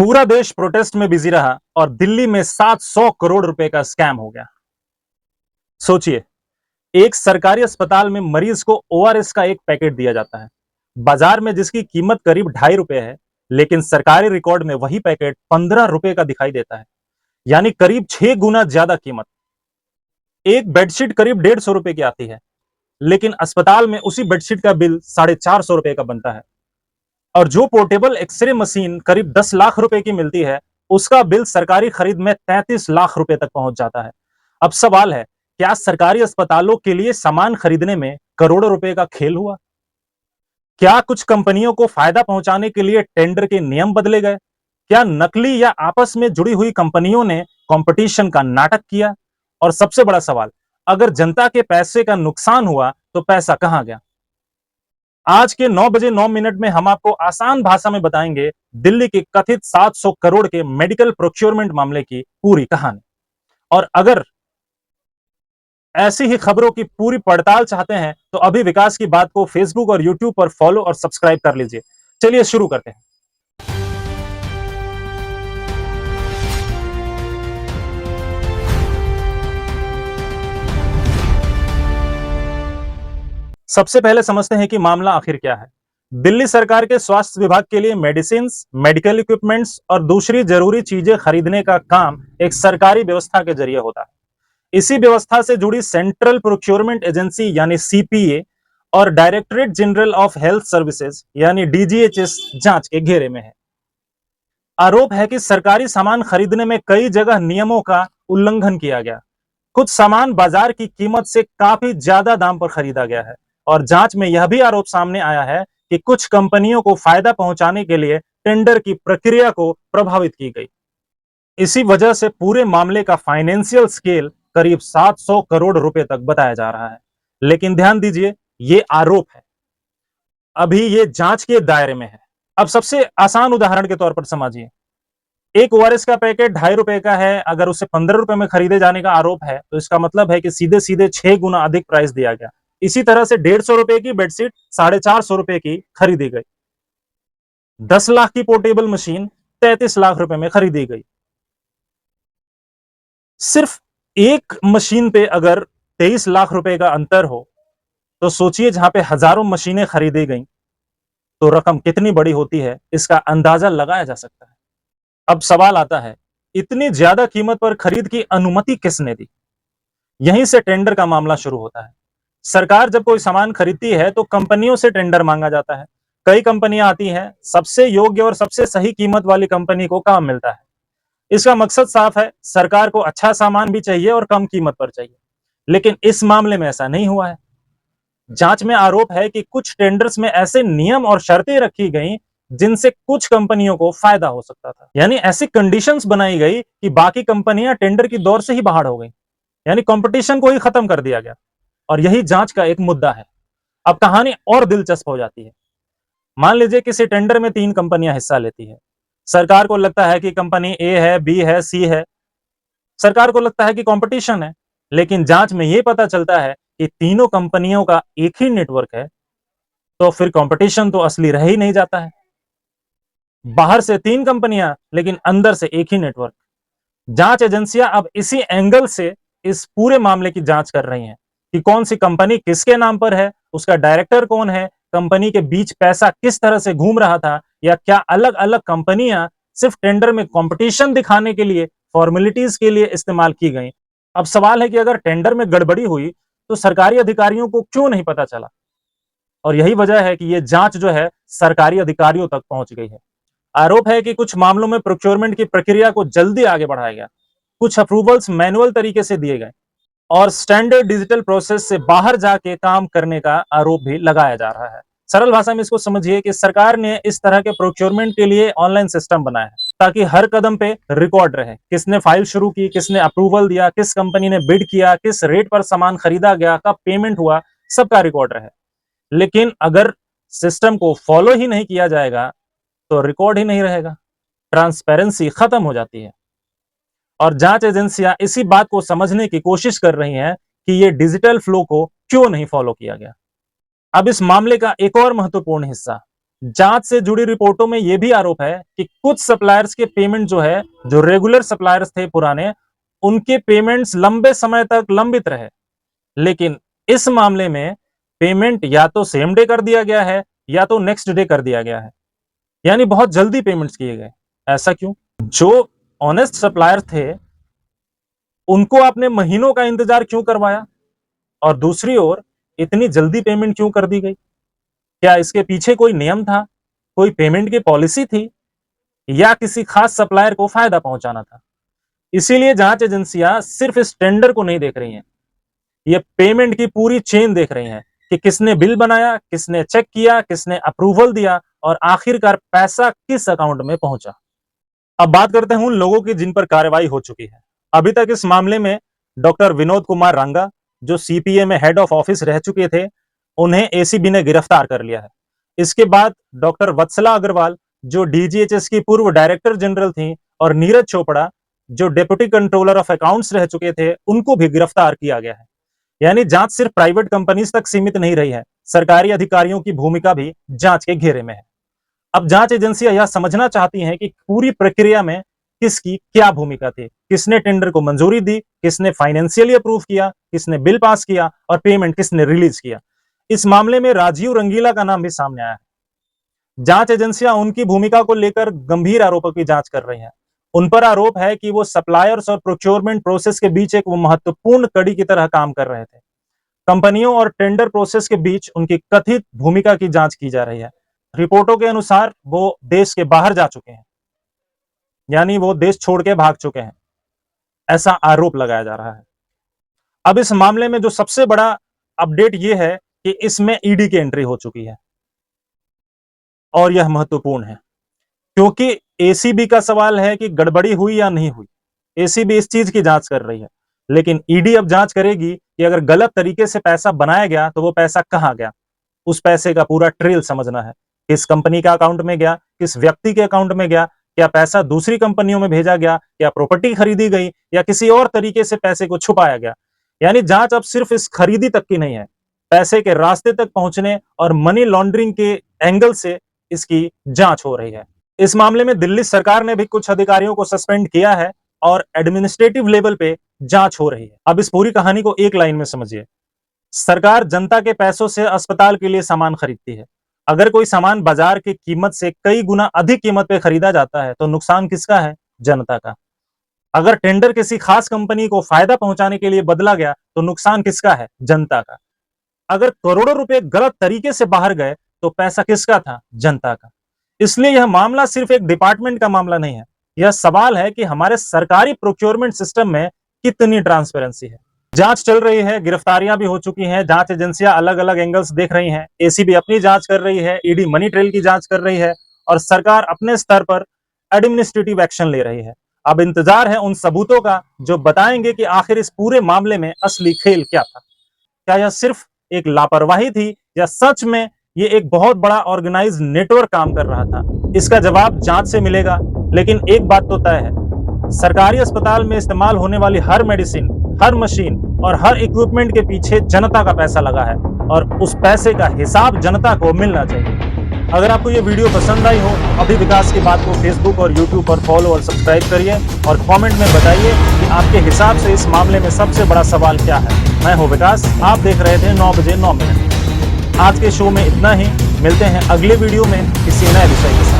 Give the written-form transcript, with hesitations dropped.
पूरा देश प्रोटेस्ट में बिजी रहा और दिल्ली में 700 करोड़ रुपए का स्कैम हो गया। सोचिए, एक सरकारी अस्पताल में मरीज को ओआरएस का एक पैकेट दिया जाता है, बाजार में जिसकी कीमत करीब ₹2.5 है, लेकिन सरकारी रिकॉर्ड में वही पैकेट ₹15 का दिखाई देता है, यानी करीब 6 गुना ज्यादा कीमत। एक बेडशीट करीब ₹150 की आती है, लेकिन अस्पताल में उसी बेडशीट का बिल ₹450 का बनता है। और जो पोर्टेबल एक्सरे मशीन करीब 10 लाख रुपए की मिलती है, उसका बिल सरकारी खरीद में 33 लाख रुपए तक पहुंच जाता है। अब सवाल है, क्या सरकारी अस्पतालों के लिए सामान खरीदने में करोड़ों रुपए का खेल हुआ? क्या कुछ कंपनियों को फायदा पहुंचाने के लिए टेंडर के नियम बदले गए? क्या नकली या आपस में जुड़ी हुई कंपनियों ने कंपटीशन का नाटक किया? और सबसे बड़ा सवाल, अगर जनता के पैसे का नुकसान हुआ तो पैसा कहां गया? आज के 9 बजे 9 मिनट में हम आपको आसान भाषा में बताएंगे दिल्ली के कथित 700 करोड़ के मेडिकल प्रोक्योरमेंट मामले की पूरी कहानी। और अगर ऐसी ही खबरों की पूरी पड़ताल चाहते हैं तो अभी विकास की बात को फेसबुक और यूट्यूब पर फॉलो और सब्सक्राइब कर लीजिए। चलिए शुरू करते हैं। सबसे पहले समझते हैं कि मामला आखिर क्या है। दिल्ली सरकार के स्वास्थ्य विभाग के लिए मेडिसिन, मेडिकल इक्विपमेंट्स और दूसरी जरूरी चीजें खरीदने का काम एक सरकारी व्यवस्था के जरिए होता है। इसी व्यवस्था से जुड़ी सेंट्रल प्रोक्योरमेंट एजेंसी यानी सीपीए और directorate general of health services यानी डीजीएचएस जांच के घेरे में है। आरोप है कि सरकारी सामान खरीदने में कई जगह नियमों का उल्लंघन किया गया। कुछ सामान बाजार की कीमत से काफी ज्यादा दाम पर खरीदा गया है। और जांच में यह भी आरोप सामने आया है कि कुछ कंपनियों को फायदा पहुंचाने के लिए टेंडर की प्रक्रिया को प्रभावित की गई। इसी वजह से पूरे मामले का फाइनेंशियल स्केल करीब 700 करोड़ रुपए तक बताया जा रहा है। लेकिन ध्यान दीजिए, ये आरोप है, अभी ये जांच के दायरे में है। अब सबसे आसान उदाहरण के तौर पर समझिए, एक ओआरएस का पैकेट ₹2.5 का है, अगर उसे ₹15 में खरीदे जाने का आरोप है तो इसका मतलब है कि सीधे सीधे 6 गुना अधिक प्राइस दिया गया। इसी तरह से ₹150 की बेडशीट ₹450 की खरीदी गई। 10 लाख की पोर्टेबल मशीन 33 लाख रुपए में खरीदी गई। सिर्फ एक मशीन पे अगर 23 लाख रुपए का अंतर हो तो सोचिए, जहां पे हजारों मशीनें खरीदी गई तो रकम कितनी बड़ी होती है, इसका अंदाजा लगाया जा सकता है। अब सवाल आता है, इतनी ज्यादा कीमत पर खरीद की अनुमति किसने दी? यहीं से टेंडर का मामला शुरू होता है। सरकार जब कोई सामान खरीदती है तो कंपनियों से टेंडर मांगा जाता है। कई कंपनियां आती हैं, सबसे योग्य और सबसे सही कीमत वाली कंपनी को काम मिलता है। इसका मकसद साफ है, सरकार को अच्छा सामान भी चाहिए और कम कीमत पर चाहिए। लेकिन इस मामले में ऐसा नहीं हुआ है। जांच में आरोप है कि कुछ टेंडर्स में ऐसे नियम और शर्तें रखी गई जिनसे कुछ कंपनियों को फायदा हो सकता था। यानी ऐसी कंडीशंस बनाई गई कि बाकी कंपनियां टेंडर की दौर से ही बाहर हो गई, यानी कंपटीशन को ही खत्म कर दिया गया। और यही जांच का एक मुद्दा है। अब कहानी और दिलचस्प हो जाती है। मान लीजिए किसी टेंडर में 3 कंपनियां हिस्सा लेती है। सरकार को लगता है कि कंपनी ए है, बी है, सी है। सरकार को लगता है कि कंपटीशन है, लेकिन जांच में यह पता चलता है कि तीनों कंपनियों का एक ही नेटवर्क है, तो फिर कंपटीशन तो असली रह ही नहीं जाता है। बाहर से 3 कंपनियां, लेकिन अंदर से एक ही नेटवर्क। जांच एजेंसियां अब इसी एंगल से इस पूरे मामले की जांच कर रही हैं कि कौन सी कंपनी किसके नाम पर है, उसका डायरेक्टर कौन है, कंपनी के बीच पैसा किस तरह से घूम रहा था, या क्या अलग-अलग कंपनियां सिर्फ टेंडर में कंपटीशन दिखाने के लिए, फॉर्मेलिटीज के लिए इस्तेमाल की गई। अब सवाल है कि अगर टेंडर में गड़बड़ी हुई तो सरकारी अधिकारियों को क्यों नहीं पता चला? और यही वजह है कि यह जांच जो है सरकारी अधिकारियों तक पहुंच गई है। आरोप है कि कुछ मामलों में प्रोक्योरमेंट की प्रक्रिया को जल्दी आगे बढ़ाया गया, कुछ अप्रूवल्स मैनुअल तरीके से दिए गए और स्टैंडर्ड डिजिटल प्रोसेस से बाहर जाके काम करने का आरोप भी लगाया जा रहा है। सरल भाषा में इसको समझिए कि सरकार ने इस तरह के प्रोक्योरमेंट के लिए ऑनलाइन सिस्टम बनाया है ताकि हर कदम पे रिकॉर्ड रहे, किसने फाइल शुरू की, किसने अप्रूवल दिया, किस कंपनी ने बिड किया, किस रेट पर सामान खरीदा गया, कब पेमेंट हुआ, सबका रिकॉर्ड रहे। लेकिन अगर सिस्टम को फॉलो ही नहीं किया जाएगा तो रिकॉर्ड ही नहीं रहेगा, ट्रांसपेरेंसी खत्म हो जाती है। और जांच एजेंसियां इसी बात को समझने की कोशिश कर रही हैं कि ये डिजिटल फ्लो को क्यों नहीं फॉलो किया गया। अब इस मामले का एक और महत्वपूर्ण हिस्सा, जांच से जुड़ी रिपोर्टों में यह भी आरोप है कि कुछ सप्लायर्स के पेमेंट जो है, जो रेगुलर सप्लायर्स थे पुराने, उनके पेमेंट्स लंबे समय तक लंबित रहे। लेकिन इस मामले में पेमेंट या तो सेम डे कर दिया गया है या तो नेक्स्ट डे कर दिया गया है, यानी बहुत जल्दी पेमेंट्स किए गए। ऐसा क्यों? जो ऑनेस्ट सप्लायर थे, उनको आपने महीनों का इंतजार क्यों करवाया? और दूसरी ओर इतनी जल्दी पेमेंट क्यों कर दी गई? क्या इसके पीछे कोई नियम था, कोई पेमेंट की पॉलिसी थी, या किसी खास सप्लायर को फायदा पहुंचाना था? इसीलिए जांच एजेंसियां सिर्फ इस टेंडर को नहीं देख रही हैं, ये पेमेंट की पूरी चेन देख रही हैं कि किसने बिल बनाया, किसने चेक किया, किसने अप्रूवल दिया और आखिरकार पैसा किस अकाउंट में पहुंचा। अब बात करते हैं उन लोगों की जिन पर कार्रवाई हो चुकी है। अभी तक इस मामले में डॉक्टर विनोद कुमार रंगा, जो सीपीए में हेड ऑफ ऑफिस रह चुके थे, उन्हें एसीबी ने गिरफ्तार कर लिया है। इसके बाद डॉक्टर वत्सला अग्रवाल, जो डीजीएचएस की पूर्व डायरेक्टर जनरल थी, और नीरज चोपड़ा, जो डेप्यूटी कंट्रोलर ऑफ अकाउंट्स रह चुके थे, उनको भी गिरफ्तार किया गया है। यानी जांच सिर्फ प्राइवेट कंपनीज तक सीमित नहीं रही है, सरकारी अधिकारियों की भूमिका भी जांच के घेरे में है। अब जांच एजेंसियां यह समझना चाहती हैं कि पूरी प्रक्रिया में किसकी क्या भूमिका थी, किसने टेंडर को मंजूरी दी, किसने फाइनेंशियली अप्रूव किया, किसने बिल पास किया और पेमेंट किसने रिलीज किया। इस मामले में राजीव रंगीला का नाम भी सामने आया है। जांच एजेंसियां उनकी भूमिका को लेकर गंभीर आरोपों की जांच कर रही हैं। उन पर आरोप है कि वो सप्लायर्स और प्रोक्योरमेंट प्रोसेस के बीच एक महत्वपूर्ण कड़ी की तरह काम कर रहे थे। कंपनियों और टेंडर प्रोसेस के बीच उनकी कथित भूमिका की जांच की जा रही है। रिपोर्टों के अनुसार वो देश के बाहर जा चुके हैं, यानी वो देश छोड़ के भाग चुके हैं, ऐसा आरोप लगाया जा रहा है। अब इस मामले में जो सबसे बड़ा अपडेट ये है कि इसमें ईडी की एंट्री हो चुकी है, और यह महत्वपूर्ण है क्योंकि एसीबी का सवाल है कि गड़बड़ी हुई या नहीं हुई। एसीबी इस चीज की जांच कर रही है, लेकिन ईडी अब जांच करेगी कि अगर गलत तरीके से पैसा बनाया गया तो वो पैसा कहां गया। उस पैसे का पूरा ट्रेल समझना है, किस कंपनी का अकाउंट में गया, किस व्यक्ति के अकाउंट में गया, क्या पैसा दूसरी कंपनियों में भेजा गया, क्या प्रॉपर्टी खरीदी गई, या किसी और तरीके से पैसे को छुपाया गया। यानी जांच अब सिर्फ इस खरीदी तक की नहीं है, पैसे के रास्ते तक पहुंचने और मनी लॉन्ड्रिंग के एंगल से इसकी जांच हो रही है। इस मामले में दिल्ली सरकार ने भी कुछ अधिकारियों को सस्पेंड किया है और एडमिनिस्ट्रेटिव लेवल पे जांच हो रही है। अब इस पूरी कहानी को एक लाइन में समझिए। सरकार जनता के पैसों से अस्पताल के लिए सामान खरीदती है। अगर कोई सामान बाजार की कीमत से कई गुना अधिक कीमत पे खरीदा जाता है तो नुकसान किसका है? जनता का। अगर टेंडर किसी खास कंपनी को फायदा पहुंचाने के लिए बदला गया तो नुकसान किसका है? जनता का। अगर करोड़ों रुपए गलत तरीके से बाहर गए तो पैसा किसका था? जनता का। इसलिए यह मामला सिर्फ एक डिपार्टमेंट का मामला नहीं है, यह सवाल है कि हमारे सरकारी प्रोक्योरमेंट सिस्टम में कितनी ट्रांसपेरेंसी है। जांच चल रही है, गिरफ्तारियां भी हो चुकी हैं, जांच एजेंसियां अलग अलग एंगल्स देख रही हैं, एसीबी अपनी जांच कर रही है, ईडी मनी ट्रेल की जांच कर रही है और सरकार अपने स्तर पर एडमिनिस्ट्रेटिव एक्शन ले रही है। अब इंतजार है उन सबूतों का जो बताएंगे कि आखिर इस पूरे मामले में असली खेल क्या था। क्या यह सिर्फ एक लापरवाही थी या सच में ये एक बहुत बड़ा ऑर्गेनाइज नेटवर्क काम कर रहा था? इसका जवाब जांच से मिलेगा। लेकिन एक बात तो तय है, सरकारी अस्पताल में इस्तेमाल होने वाली हर मेडिसिन, हर मशीन और हर इक्विपमेंट के पीछे जनता का पैसा लगा है और उस पैसे का हिसाब जनता को मिलना चाहिए। अगर आपको ये वीडियो पसंद आई हो तो अभी विकास की बात को फेसबुक और यूट्यूब पर फॉलो और सब्सक्राइब करिए और कमेंट में बताइए कि आपके हिसाब से इस मामले में सबसे बड़ा सवाल क्या है। मैं हूं विकास, आप देख रहे थे 9 बजे 9 मिनट। आज के शो में इतना ही, मिलते हैं अगले वीडियो में किसी नए विषय के साथ।